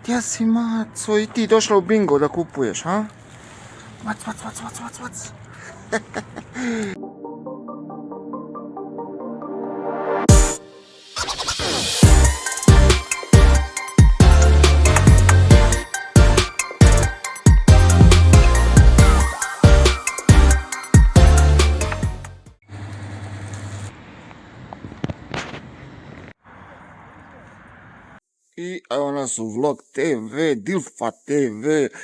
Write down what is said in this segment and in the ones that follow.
Gdje si, Maco? I ti došla u bingo da kupuješ, ha? Vac. I evo nas u Vlog TV, Dilfa TV.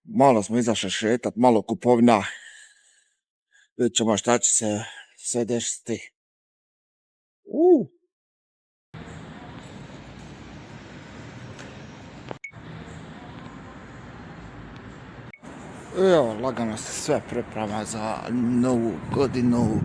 Malo smo izašli šetat, malo kupovina. Vidjet ćemo šta će se sve desiti. Evo, lagano se sve priprema za novu godinu.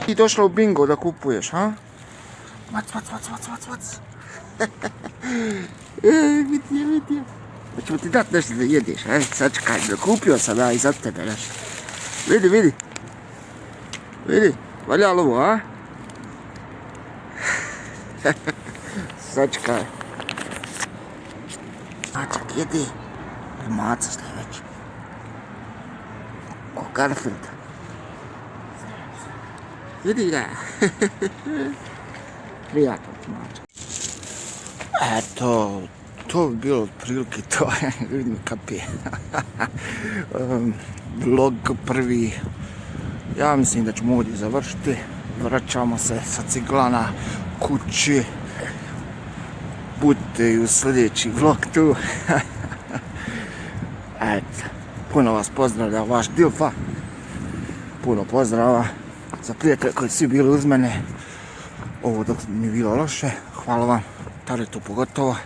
Ti došla u bingo da kupuješ, ha? Vac. Vidi. Hoćemo ti dati nešto da jedeš, a? Sad čekaj, kupio sam ja i za tebe nešto. Vidi, valja li ovo, a? Sad čekaj. Mačak jedi. Maca šta je već. Ko Garfield. Vidi ga. Prijatno ti mačak. Eto, to bi bilo otprilike to. Vidim kapije. Vlog prvi. Ja mislim da ćemo ovdje završiti. Vraćamo se sa Ciglana kući. Budite i u sljedeći vlog tu. Eto, puno vas pozdravlja vaš Dilfa. Puno pozdrava za prijatelje koji su bili uz mene. Ovo dok mi je bilo loše. Hvala vam, Taretu pogotovo.